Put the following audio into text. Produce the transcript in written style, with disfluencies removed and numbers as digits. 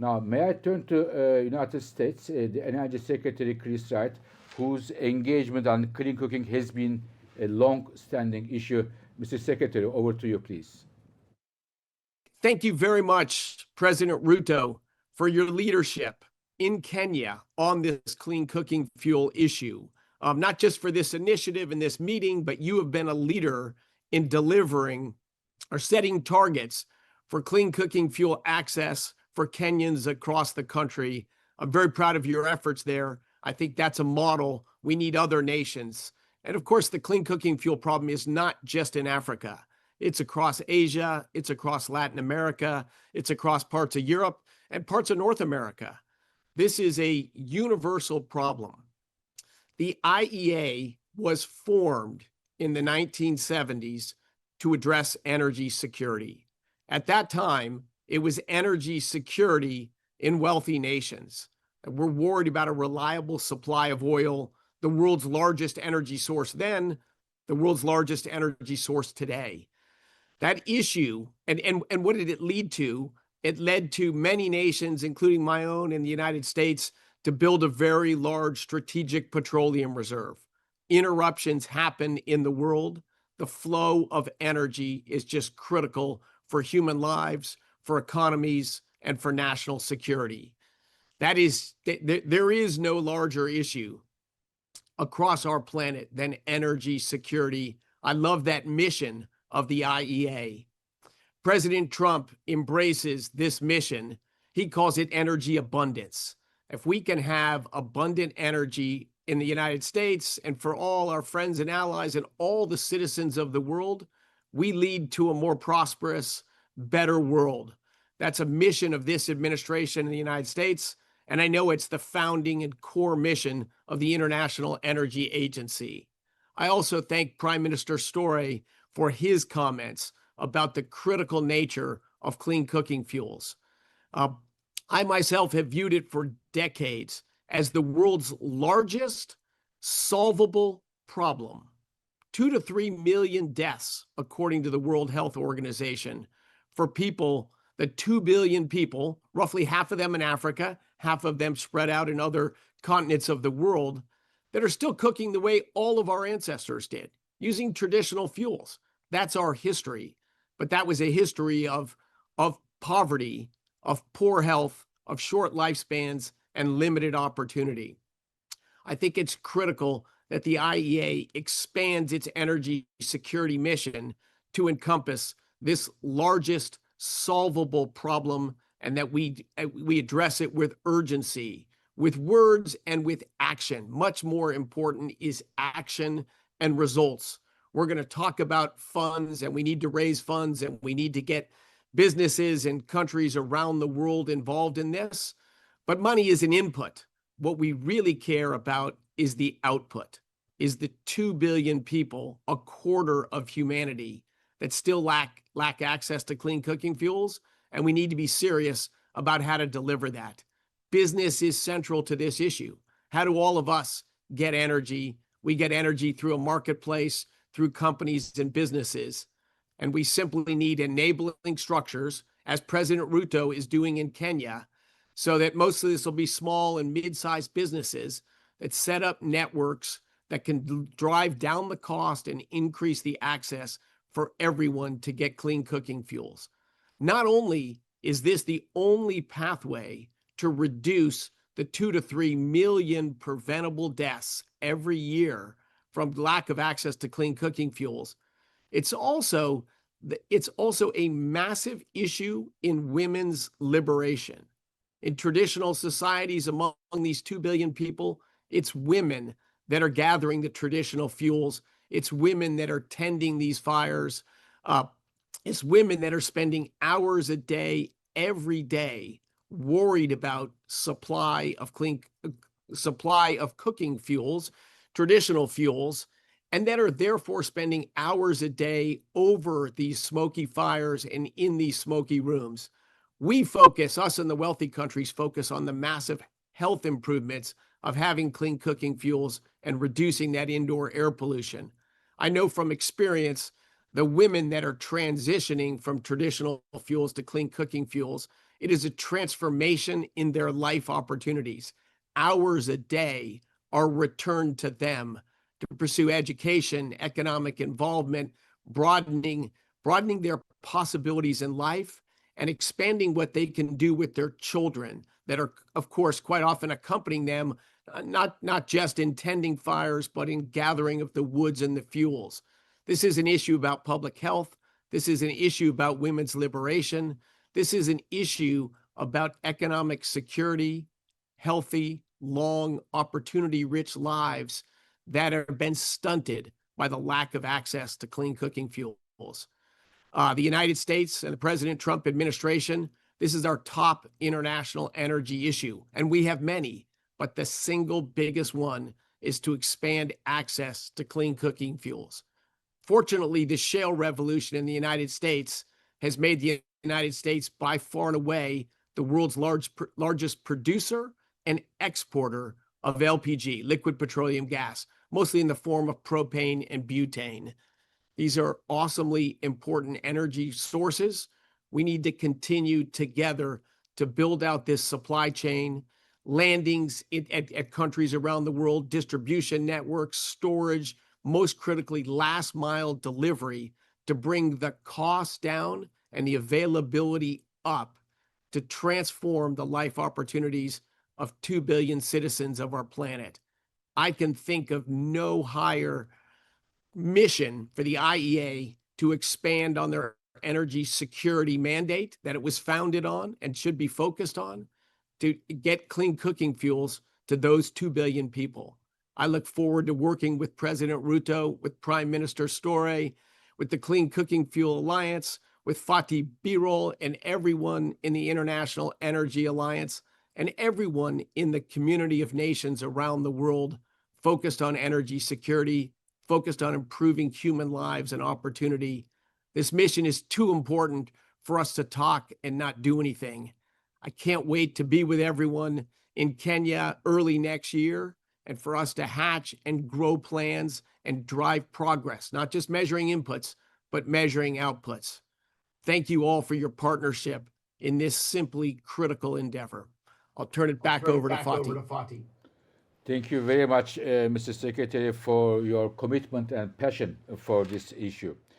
Now, may I turn to United States, the Energy Secretary Chris Wright, whose engagement on clean cooking has been a long-standing issue. Mr. Secretary, over to you, please. Thank you very much, President Ruto, for your leadership in Kenya on this clean cooking fuel issue. Not just for this initiative and this meeting, but you have been a leader in delivering or setting targets for clean cooking fuel access for Kenyans across the country. I'm very proud of your efforts there. I think that's a model we need other nations. And of course, the clean cooking fuel problem is not just in Africa. It's across Asia, it's across Latin America, it's across parts of Europe and parts of North America. This is a universal problem. The IEA was formed in the 1970s to address energy security. At that time, it was energy security in wealthy nations. We're worried about a reliable supply of oil, the world's largest energy source then, the world's largest energy source today. That issue, and what did it lead to? It led to many nations, including my own in the United States, to build a very large strategic petroleum reserve. Interruptions happen in the world. The flow of energy is just critical for human lives, for economies, and for national security. There is no larger issue across our planet than energy security. I love that mission of the IEA. President Trump embraces this mission. He calls it energy abundance. If we can have abundant energy in the United States and for all our friends and allies and all the citizens of the world, we lead to a more prosperous, better world. That's a mission of this administration in the United States, and I know it's the founding and core mission of the International Energy Agency. I also thank Prime Minister Storey for his comments about the critical nature of clean cooking fuels. I myself have viewed it for decades as the world's largest solvable problem. 2 to 3 million deaths, according to the World Health Organization, for people, the 2 billion people, roughly half of them in Africa, half of them spread out in other continents of the world, that are still cooking the way all of our ancestors did, using traditional fuels. That's our history. But that was a history of poverty, of poor health, of short lifespans, and limited opportunity. I think it's critical that the IEA expands its energy security mission to encompass this largest solvable problem, and that we address it with urgency, with words and with action. Much more important is action and results. We're going to talk about funds, and we need to raise funds, and we need to get businesses and countries around the world involved in this. But money is an input. What we really care about is the output, is the 2 billion people, a quarter of humanity, that still lack access to clean cooking fuels, and we need to be serious about how to deliver that. Business is central to this issue. How do all of us get energy? We get energy through a marketplace, through companies and businesses, and we simply need enabling structures, as President Ruto is doing in Kenya, so that most of this will be small and mid-sized businesses that set up networks that can drive down the cost and increase the access for everyone to get clean cooking fuels. Not only is this the only pathway to reduce the 2 to 3 million preventable deaths every year from lack of access to clean cooking fuels, it's also a massive issue in women's liberation. In traditional societies, among these 2 billion people, it's women that are gathering the traditional fuels. It's women that are tending these fires. It's women that are spending hours a day, every day, worried about supply of cooking fuels, traditional fuels, and that are therefore spending hours a day over these smoky fires and in these smoky rooms. Us in the wealthy countries, focus on the massive health improvements of having clean cooking fuels and reducing that indoor air pollution. I know from experience, the women that are transitioning from traditional fuels to clean cooking fuels, It is a transformation in their life opportunities. Hours a day are returned to them to pursue education, economic involvement, broadening their possibilities in life, and expanding what they can do with their children that are, of course, quite often accompanying them, not just in tending fires, but in gathering of the woods and the fuels. This is an issue about public health. This is an issue about women's liberation. This is an issue about economic security, healthy, long, opportunity-rich lives that have been stunted by the lack of access to clean cooking fuels. The United States and the President Trump administration, this is our top international energy issue, and we have many, but the single biggest one is to expand access to clean cooking fuels. Fortunately, the shale revolution in the United States has made the United States by far and away the world's largest producer and exporter of LPG, liquid petroleum gas, mostly in the form of propane and butane. These are awesomely important energy sources. We need to continue together to build out this supply chain, landings at countries around the world, distribution networks, storage, most critically, last mile delivery to bring the cost down and the availability up to transform the life opportunities of 2 billion citizens of our planet. I can think of no higher mission for the IEA to expand on their energy security mandate that it was founded on and should be focused on to get clean cooking fuels to those 2 billion people. I look forward to working with President Ruto, with Prime Minister Storey, with the Clean Cooking Fuel Alliance, with Fatih Birol and everyone in the International Energy Alliance and everyone in the community of nations around the world focused on energy security, focused on improving human lives and opportunity. This mission is too important for us to talk and not do anything. I can't wait to be with everyone in Kenya early next year and for us to hatch and grow plans and drive progress, not just measuring inputs, but measuring outputs. Thank you all for your partnership in this simply critical endeavor. I'll turn it back over to Fatih. Thank you very much, Mr. Secretary, for your commitment and passion for this issue.